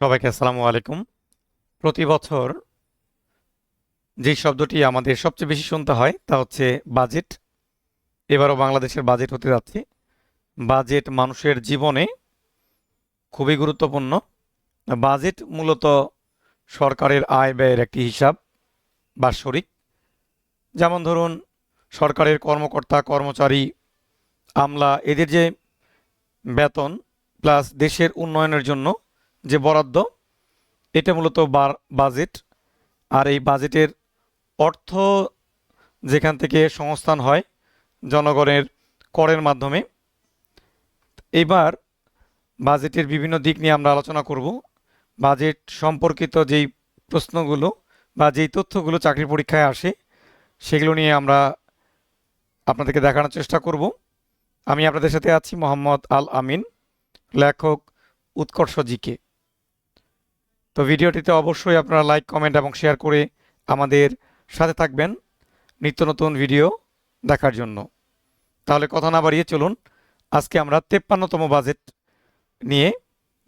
সবাইকে আসসালামু আলাইকুম। প্রতি বছর যে শব্দটি আমাদের সবচেয়ে বেশি শুনতে হয় তা হচ্ছে বাজেট। এবারও বাংলাদেশের বাজেট হতে যাচ্ছে। বাজেট মানুষের জীবনে খুবই গুরুত্বপূর্ণ। বাজেট মূলত সরকারের আয় ব্যয়ের একটি হিসাব বাৎসরিক। যেমন ধরুন, সরকারের কর্মকর্তা কর্মচারী আমলা এদের যে বেতন প্লাস দেশের উন্নয়নের জন্য যে বরাদ্দ, এটা মূলত বাজেট। আর এই বাজেটের অর্থ যেখান থেকে সংস্থান হয় জনগণের করের মাধ্যমে। এবার বাজেটের বিভিন্ন দিক নিয়ে আমরা আলোচনা করব। বাজেট সম্পর্কিত যেই প্রশ্নগুলো বা যেই তথ্যগুলো চাকরি পরীক্ষায় আসে সেগুলো নিয়ে আমরা আপনাদেরকে দেখানোর চেষ্টা করব। আমি আপনাদের সাথে আছি মোহাম্মদ আল আমিন, লেখক উৎকর্ষ জিকে। তো ভিডিওটিতে অবশ্যই আপনারা লাইক, কমেন্ট এবং শেয়ার করে আমাদের সাথে থাকবেন নিত্য নতুন ভিডিও দেখার জন্য। তাহলে কথা না বাড়িয়ে চলুন আজকে আমরা 53তম বাজেট নিয়ে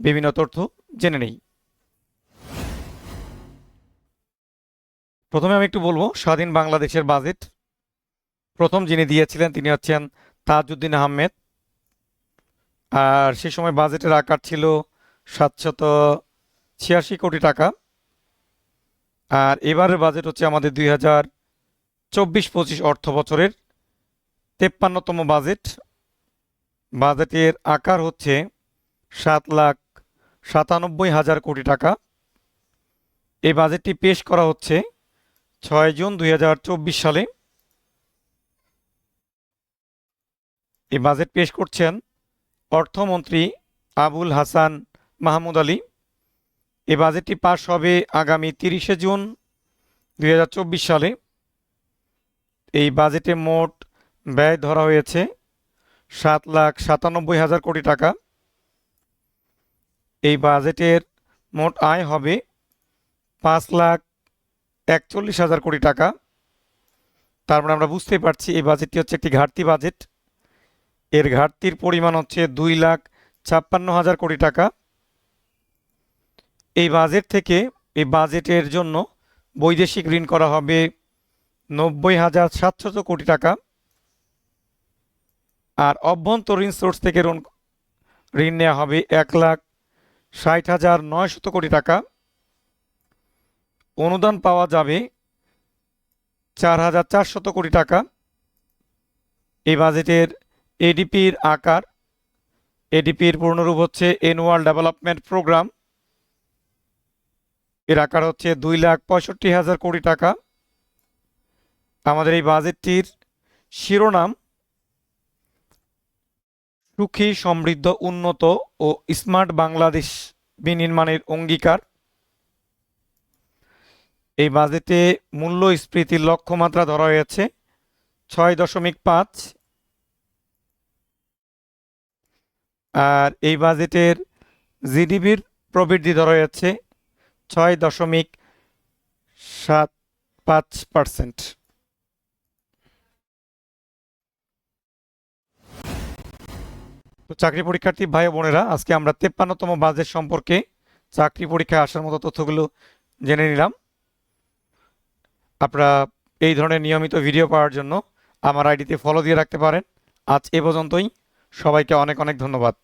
বিভিন্ন তথ্য জেনে নেই। প্রথমে আমি একটু বলবো স্বাধীন বাংলাদেশের বাজেট প্রথম যিনি দিয়েছিলেন তিনি হচ্ছেন তাজউদ্দিন আহমেদ। আর সে সময় বাজেটের আকার ছিল 786 কোটি টাকা। আর এবারের বাজেট হচ্ছে আমাদের 2024-25 অর্থ বছরের 53তম বাজেট। বাজেটের আকার হচ্ছে 7,97,000 কোটি টাকা। এই বাজেটটি পেশ করা হচ্ছে 6 জুন 2024 সালে। এই বাজেট পেশ করছেন অর্থমন্ত্রী আবুল হাসান মাহমুদ আলী। এই বাজেটটি পাশ হবে আগামী 30 জুন 2024 সালে। এই বাজেটে মোট ব্যয় ধরা হয়েছে 7,97,000 কোটি টাকা। এই বাজেটের মোট আয় হবে 5,41,000 কোটি টাকা। তার মানে আমরা বুঝতেই পারছি এই বাজেটটি হচ্ছে একটি ঘাটতি বাজেট। এর ঘাটতির পরিমাণ হচ্ছে 2,56,000 কোটি টাকা। এই বাজেট থেকে এই বাজেটের জন্য বৈদেশিক ঋণ করা হবে 90,700 কোটি টাকা। আর অভ্যন্তরীণ সোর্স থেকে ঋণ নেওয়া হবে 1,60,900 কোটি টাকা। অনুদান পাওয়া যাবে 4,400 কোটি টাকা। এই বাজেটের এডিপির আকার, এডিপির পূর্ণরূপ হচ্ছে অ্যানুয়াল ডেভেলপমেন্ট প্রোগ্রাম, এর আকার হচ্ছে 2,65,000 কোটি টাকা। আমাদের এই বাজেটটির শিরোনাম সুখী, সমৃদ্ধ, উন্নত ও স্মার্ট বাংলাদেশ বিনির্মাণের অঙ্গীকার। এই বাজেটে মূল্যস্ফীতির লক্ষ্যমাত্রা ধরা হয়েছে 6.5। আর এই বাজেটের জিডিপির প্রবৃদ্ধি ধরা হয়েছে 6.75%। তো চাকরি পরীক্ষার্থী ভাই বোনেরা, আজকে আমরা 53তম বাজেট সম্পর্কে চাকরি পরীক্ষায় আসার মতো তথ্যগুলো জেনে নিলাম। আপনারা এই ধরনের নিয়মিত ভিডিও পাওয়ার জন্য আমার আইডিতে ফলো দিয়ে রাখতে পারেন। আজ এ পর্যন্তই। সবাইকে অনেক অনেক ধন্যবাদ।